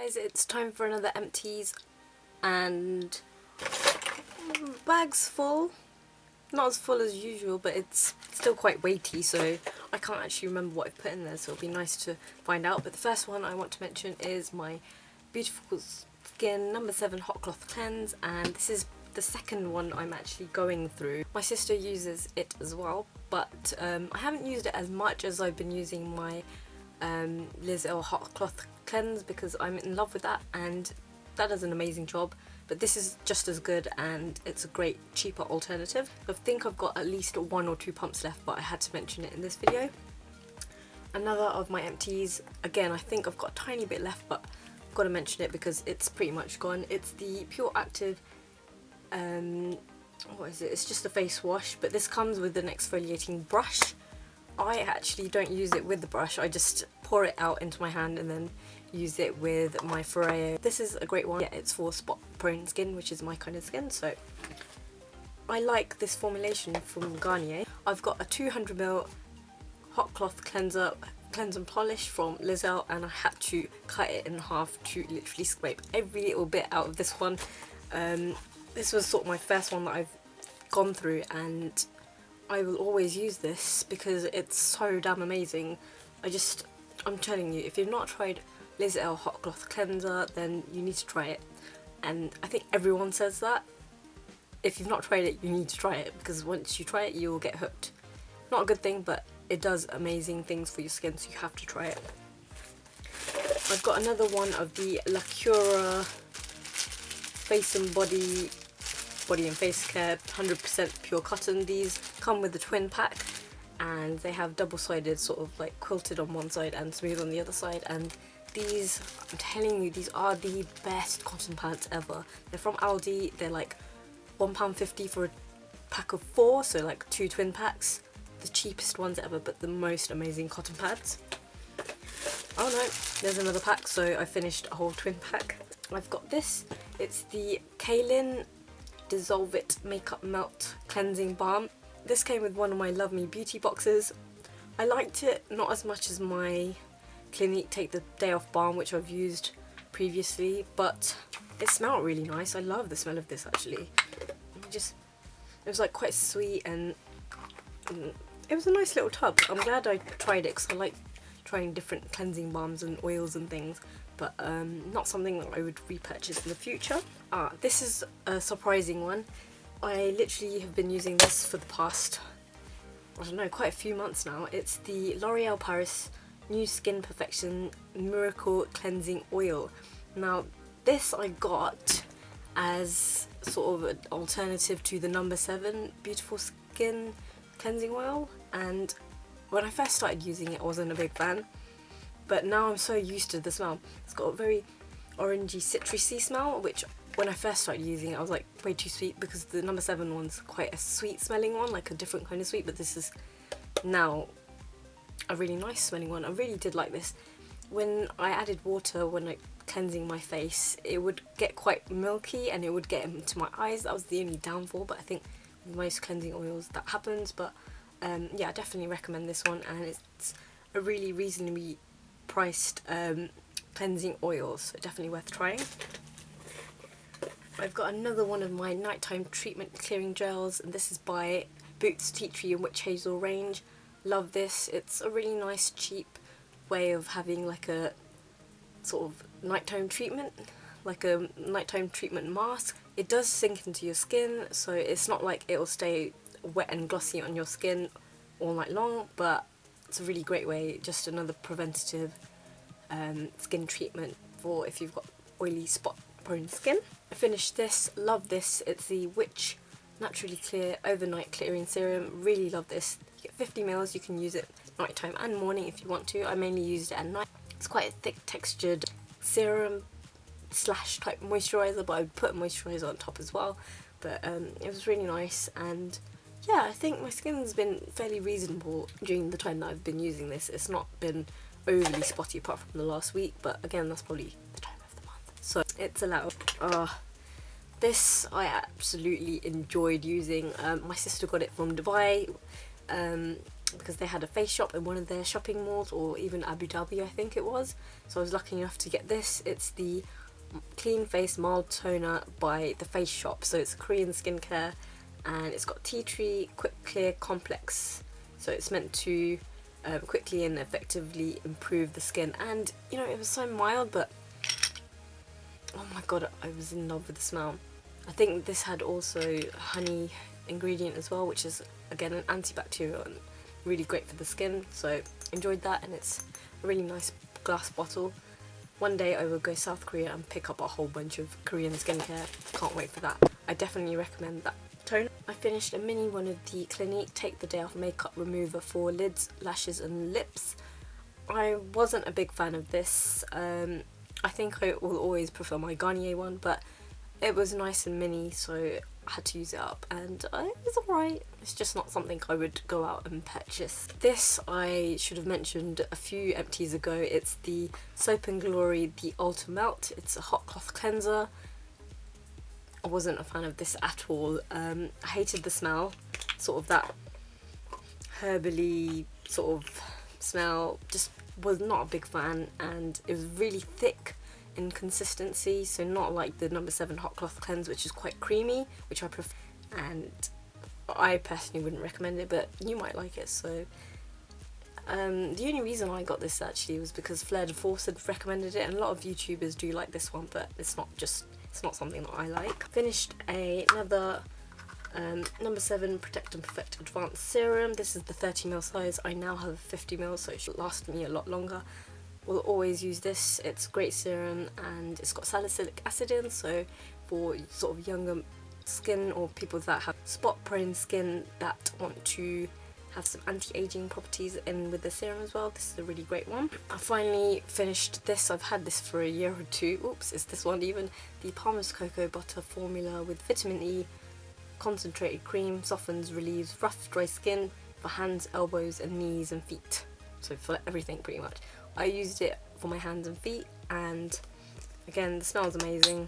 Guys, it's time for another empties, and bag's full. Not as full as usual, but it's still quite weighty, so I can't actually remember what I've put in there, so it'll be nice to find out. But the first one I want to mention is my Beautiful Skin No. 7 Hot Cloth Cleanse, and this is the second one I'm actually going through. My sister uses it as well, but I haven't used it as much as I've been using my Liz Earle Hot Cloth Cleanse because I'm in love with that, and that does an amazing job. But this is just as good, and it's a great cheaper alternative. I think I've got at least 1 or 2 pumps left, but I had to mention it in this video. Another of my empties, again I think I've got a tiny bit left, but I've got to mention it because it's pretty much gone. It's the Pure Active, what is it? It's just a face wash, but this comes with an exfoliating brush. I actually don't use it with the brush, I just pour it out into my hand and then use it with my Foreo. This is a great one. Yeah, it's for spot prone skin, which is my kind of skin, so I like this formulation from Garnier. I've got a 200ml hot cloth cleanser, cleanse and polish from Liz Earle, and I had to cut it in half to literally scrape every little bit out of this one. This was sort of my first one that I've gone through, and I will always use this because it's so damn amazing. I'm telling you, if you've not tried Liz Earle Hot Cloth Cleanser, then you need to try it. And I think everyone says that. If you've not tried it, you need to try it, because once you try it, you will get hooked. Not a good thing, but it does amazing things for your skin, so you have to try it. I've got another one of the La Cura Face and Body and Face Care 100% pure cotton. These come with the twin pack, and they have double-sided, sort of like quilted on one side and smooth on the other side, and these, I'm telling you, these are the best cotton pads ever. They're from Aldi. They're like £1.50 for a pack of 4, so like 2 twin packs. The cheapest ones ever, but the most amazing cotton pads. Oh no, there's another pack, so I finished a whole twin pack. I've got this. It's the Kaylin Dissolve It Makeup Melt Cleansing Balm. This came with one of my Love Me Beauty boxes. I liked it not as much as my Clinique Take the Day Off Balm, which I've used previously, but it smelled really nice. I love the smell of this actually. It was like quite sweet, and it was a nice little tub. I'm glad I tried it because I like trying different cleansing balms and oils and things, but not something that I would repurchase in the future. This is a surprising one. I literally have been using this for the past, I don't know, quite a few months now. It's the L'Oreal Paris New Skin Perfection Miracle Cleansing Oil. Now this I got as sort of an alternative to the No. 7 Beautiful Skin Cleansing Oil, and when I first started using it I wasn't a big fan, but now I'm so used to the smell. It's got a very orangey citrusy smell, which when I first started using it I was like, way too sweet, because the No. 7 one's quite a sweet smelling one, like a different kind of sweet, but this is now a really nice smelling one. I really did like this. When I added water when I cleansing my face, it would get quite milky and it would get into my eyes. That was the only downfall, but I think with most cleansing oils that happens. But yeah, I definitely recommend this one, and it's a really reasonably priced cleansing oil, so definitely worth trying. I've got another one of my nighttime treatment clearing gels, and this is by Boots Tea Tree and Witch Hazel range. Love this. It's a really nice cheap way of having like a sort of nighttime treatment, like a nighttime treatment mask. It does sink into your skin, so it's not like it will stay wet and glossy on your skin all night long, but it's a really great way, just another preventative skin treatment for if you've got oily spot prone skin. I finished this, love this. It's the Witch Naturally Clear Overnight Clearing Serum. Really love this. You get 50 ml, you can use it nighttime and morning if you want to. I mainly used it at night. It's quite a thick textured serum slash type moisturiser, but I would put a moisturiser on top as well. But it was really nice, and yeah, I think my skin's been fairly reasonable during the time that I've been using this. It's not been overly spotty apart from the last week, but again, that's probably the time of the month, so it's allowed. This I absolutely enjoyed using. My sister got it from Dubai. because they had a face shop in one of their shopping malls, or even Abu Dhabi I think it was. So I was lucky enough to get this. It's the Clean Face Mild Toner by the Face Shop. So it's Korean skincare, and it's got tea tree quick clear complex. So it's meant to quickly and effectively improve the skin. And you know, it was so mild, but oh my god, I was in love with the smell. I think this had also honey ingredient as well, which is again an antibacterial and really great for the skin. So enjoyed that, and it's a really nice glass bottle. One day I will go South Korea and pick up a whole bunch of Korean skincare. Can't wait for that. I definitely recommend that toner. I finished a mini one of the Clinique Take the Day Off Makeup Remover for lids, lashes and lips. I wasn't a big fan of this. I think I will always prefer my Garnier one, but it was nice and mini, so I had to use it up, and it was alright. It's just not something I would go out and purchase. This I should have mentioned a few empties ago. It's the Soap & Glory The Ultra Melt. It's a hot cloth cleanser. I wasn't a fan of this at all. I hated the smell, sort of that herbally sort of smell. Just was not a big fan, and it was really thick in consistency, so not like the No. 7 hot cloth cleanse, which is quite creamy, which I prefer, and I personally wouldn't recommend it, but you might like it. So the only reason I got this actually was because Fleur de Force had recommended it, and a lot of YouTubers do like this one, but it's not something that I like. Finished another No. 7 Protect and Perfect Advanced Serum. This is the 30ml size. I now have 50ml, so it should last me a lot longer. Will always use this. It's a great serum, and it's got salicylic acid in, so for sort of younger skin or people that have spot prone skin that want to have some anti-aging properties in with the serum as well, this is a really great one. I finally finished this. I've had this for a year or two. Oops, it's this one even. The Palmer's Cocoa Butter Formula with vitamin E concentrated cream, softens, relieves rough dry skin for hands, elbows and knees and feet. So for everything pretty much. I used it for my hands and feet, and again the smell is amazing.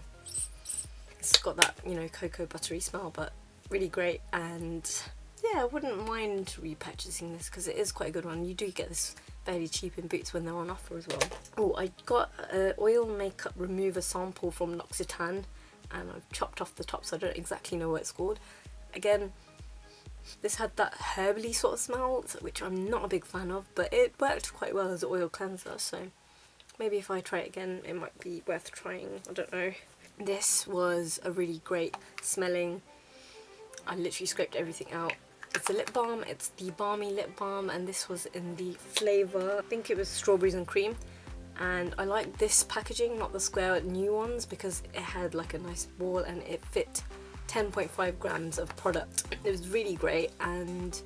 It's got that, you know, cocoa buttery smell, but really great. And yeah, I wouldn't mind repurchasing this because it is quite a good one. You do get this fairly cheap in Boots when they're on offer as well. Oh, I got an oil makeup remover sample from L'Occitane, and I've chopped off the top, so I don't exactly know what it's called. Again, this had that herbally sort of smell, which I'm not a big fan of, but it worked quite well as an oil cleanser, so maybe if I try it again it might be worth trying, I don't know. This was a really great smelling, I literally scraped everything out. It's a lip balm, it's the Balmy Lip Balm, and this was in the flavour, I think it was strawberries and cream. And I like this packaging, not the square new ones, because it had like a nice ball and it fit 10.5 grams of product. It was really great, and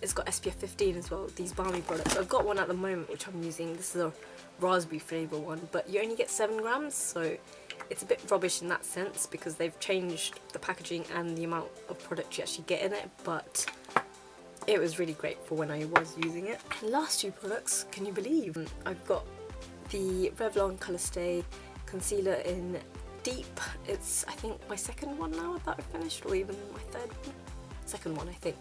it's got SPF 15 as well, these balmy products. I've got one at the moment which I'm using. This is a raspberry flavour one, but you only get 7 grams, so it's a bit rubbish in that sense because they've changed the packaging and the amount of product you actually get in it, but it was really great for when I was using it. Last 2 products, can you believe? I've got the Revlon Colour Stay Concealer in Deep. It's, I think, my second one now that I've finished, or even my third one. Second one, I think.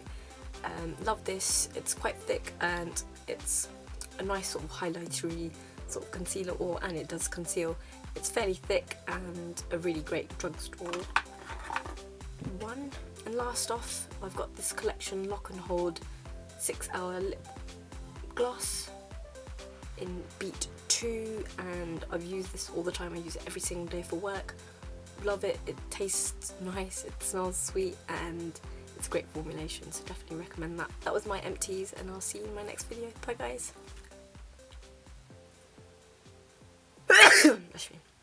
Love this. It's quite thick, and it's a nice sort of highlightery sort of concealer, and it does conceal. It's fairly thick and a really great drugstore one. And last off, I've got this collection Lock and Hold 6-hour lip gloss in Beat 2, and I've used this all the time. I use it every single day for work. Love it. It tastes nice, it smells sweet, and it's a great formulation, so definitely recommend that. That was my empties, and I'll see you in my next video. Bye guys.